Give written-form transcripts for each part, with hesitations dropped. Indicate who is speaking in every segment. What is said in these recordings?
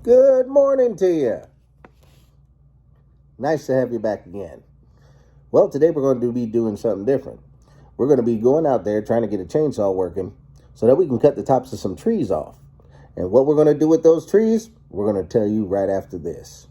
Speaker 1: Good morning to you. Nice to have you back again. Well, today we're going to be doing something different. We're going to be going out there trying to get a chainsaw working so that we can cut the tops of some trees off. And what we're going to do with those trees, we're going to tell you right after this.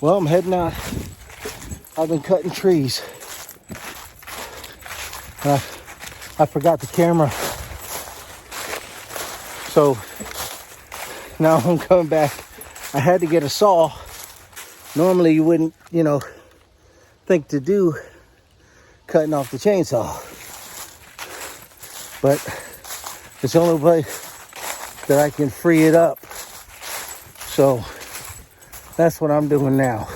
Speaker 1: Well, I'm heading out. I've been cutting trees. I forgot the camera. So now I'm coming back. I had to get a saw. Normally you wouldn't, think to do cutting off the chainsaw. But it's the only way that I can free it up. So that's what I'm doing now.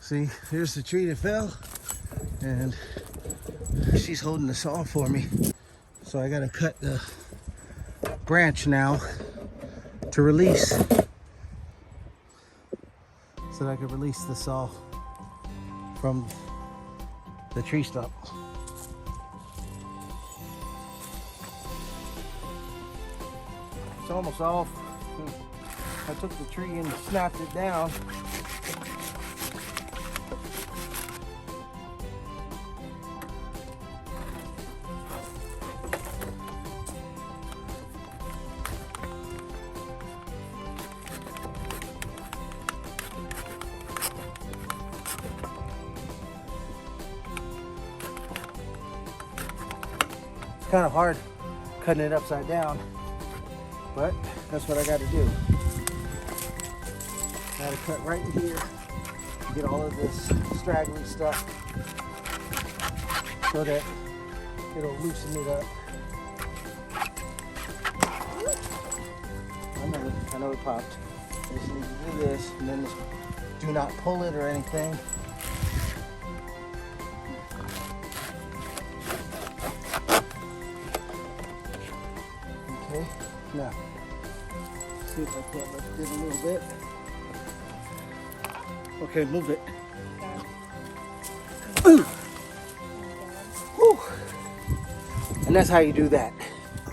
Speaker 1: See, here's the tree that fell, and she's holding the saw for me. So I gotta cut the branch now to release, so that I can release the saw from the tree stump. It's almost off. I took the tree and snapped it down. It's kind of hard cutting it upside down, but that's what I got to do. I got to cut right in here, get all of this straggly stuff so that it'll loosen it up. I know it popped. I just need to do this, and then do not pull it or anything. Okay, now, see if I can't lift it a little bit. Okay, move it. Ooh. Whew. And that's how you do that.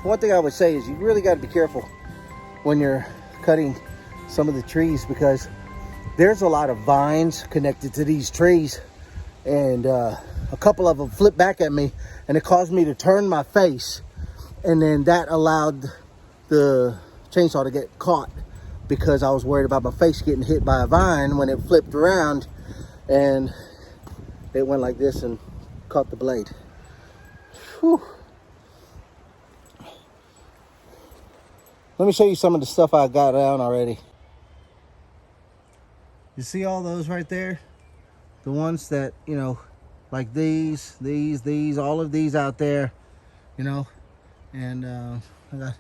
Speaker 1: One thing I would say is you really got to be careful when you're cutting some of the trees, because there's a lot of vines connected to these trees, and a couple of them flipped back at me, and it caused me to turn my face, and then that allowed the chainsaw to get caught, because I was worried about my face getting hit by a vine when it flipped around, and it went like this and caught the blade. Whew. Let me show you some of the stuff I got down already. You see all those right there? The ones that, like these, all of these out there, you know. And I got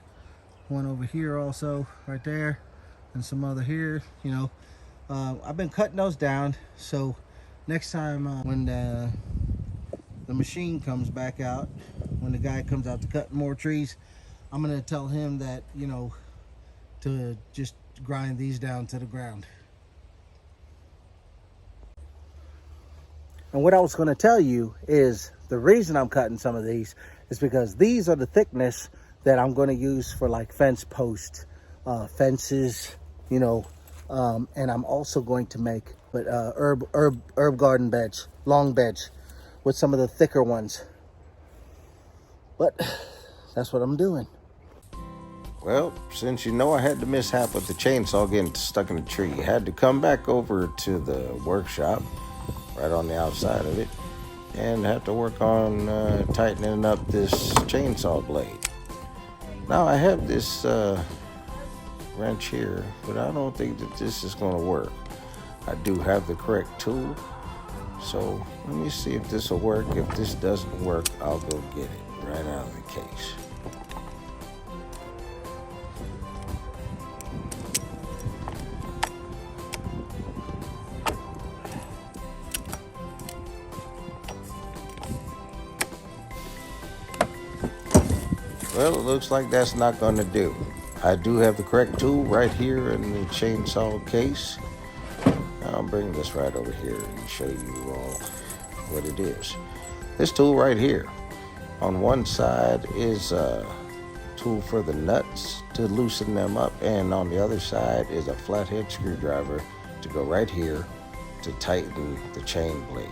Speaker 1: one over here also, right there, and some other here, you know. I've been cutting those down, so next time when the machine comes back out, when the guy comes out to cut more trees, I'm gonna tell him that, you know, to just grind these down to the ground. And what I was going to tell you is the reason I'm cutting some of these is because these are the thickness that I'm going to use for like fence posts, fences, you know, and I'm also going to make herb garden beds, long beds with some of the thicker ones. But that's what I'm doing.
Speaker 2: Well, since you know I had the mishap with the chainsaw getting stuck in the tree, I had to come back over to the workshop right on the outside of it and have to work on tightening up this chainsaw blade. Now I have this wrench here, but I don't think that this is going to work. I do have the correct tool, so let me see if this will work. If this doesn't work, I'll go get it right out of the case. Well, it looks like that's not going to do. I do have the correct tool right here in the chainsaw case. I'll bring this right over here and show you all what it is. This tool right here, on one side is a tool for the nuts to loosen them up, and on the other side is a flathead screwdriver to go right here to tighten the chain blade.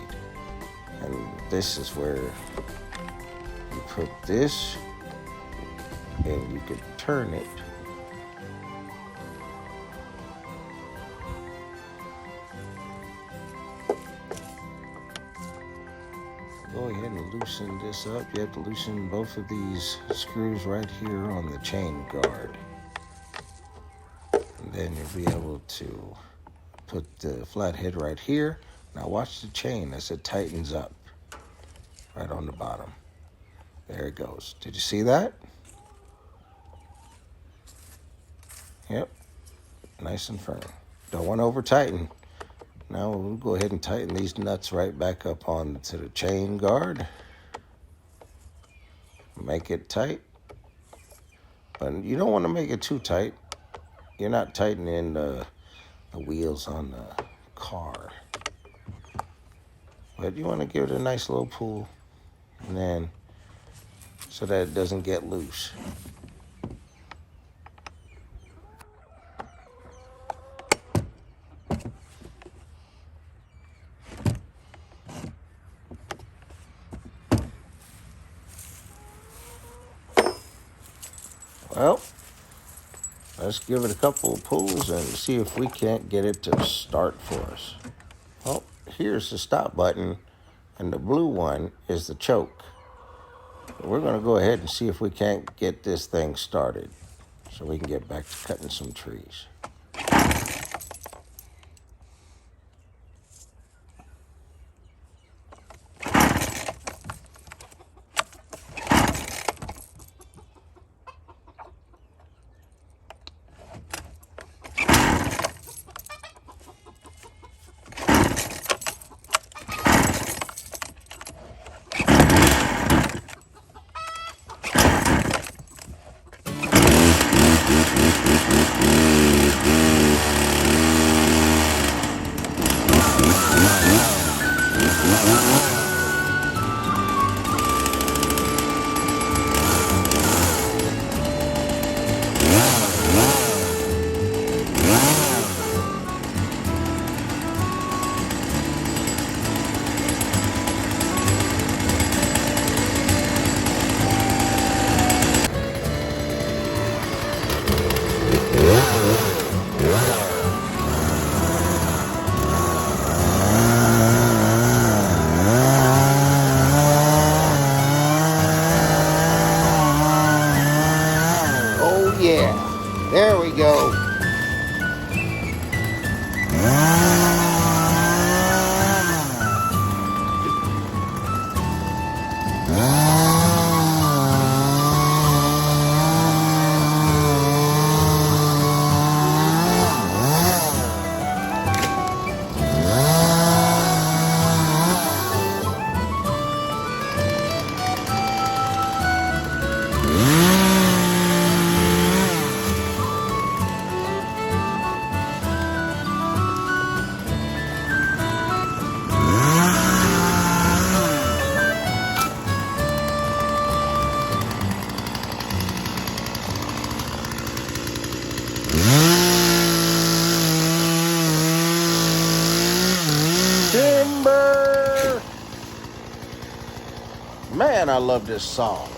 Speaker 2: And this is where you put this, and you can turn it go ahead and loosen this up. You have to loosen both of these screws right here on the chain guard, and then you'll be able to put the flathead right here. Now watch the chain as it tightens up right on the bottom. There it goes. Did you see that? Yep, nice and firm. Don't want to over tighten. Now we'll go ahead and tighten these nuts right back up onto the chain guard. Make it tight, but you don't want to make it too tight. You're not tightening the wheels on the car, but you want to give it a nice little pull, and then so that it doesn't get loose. Well, let's give it a couple of pulls and see if we can't get it to start for us. Well, here's the stop button, and the blue one is the choke. We're going to go ahead and see if we can't get this thing started so we can get back to cutting some trees. timber. Man, I love this song.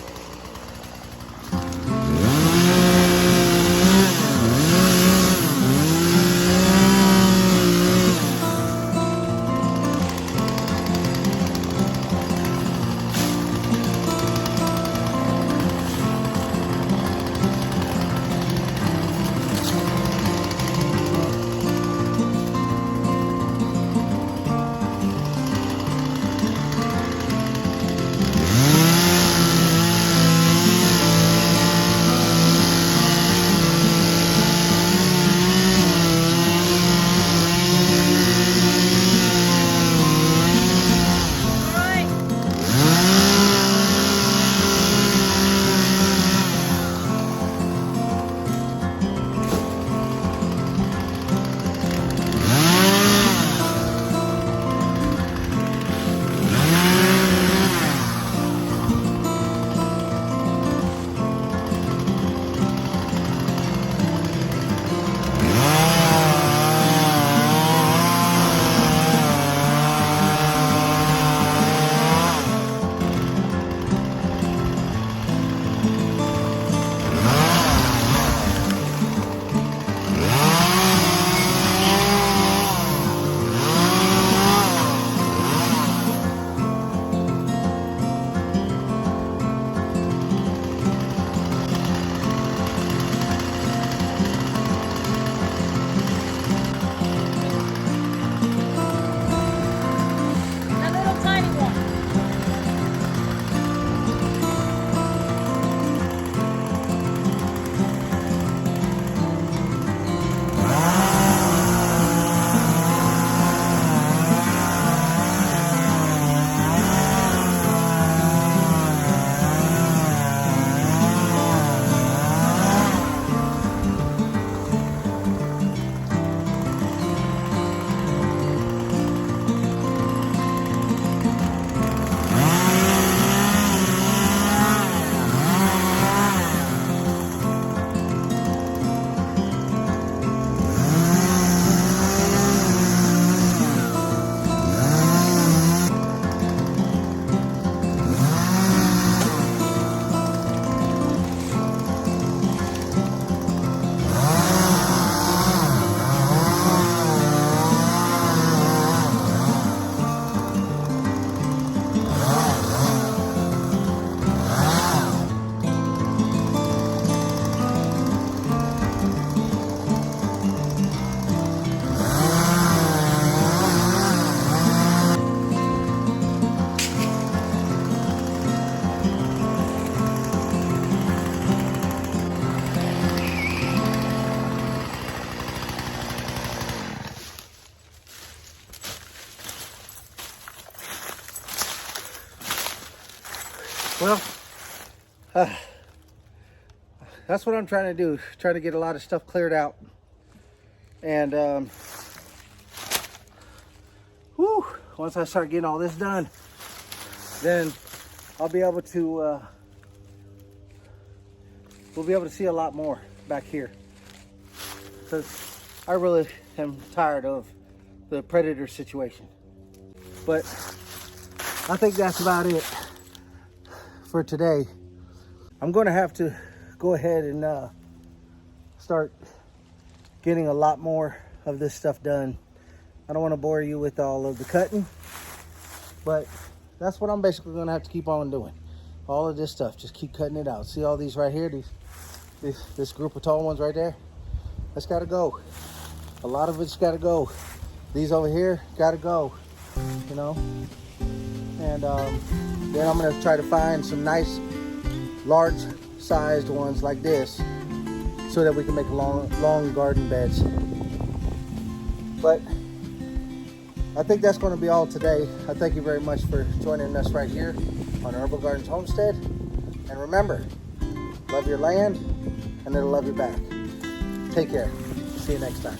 Speaker 1: Well, that's what I'm trying to do. Trying to get a lot of stuff cleared out. And once I start getting all this done, then I'll be able to, we'll be able to see a lot more back here. Because I really am tired of the predator situation. But I think that's about it for today. I'm going to have to go ahead and start getting a lot more of this stuff done. I don't want to bore you with all of the cutting, but that's what I'm basically going to have to keep on doing. All of this stuff, just keep cutting it out. See all these right here, this group of tall ones right there? That's got to go. A lot of it's got to go. These over here got to go, you know? And then I'm going to try to find some nice large sized ones like this so that we can make long garden beds. But I think that's going to be all today. I thank you very much for joining us right here on Herbal Gardens Homestead. And remember, love your land and it'll love you back. Take care. See you next time.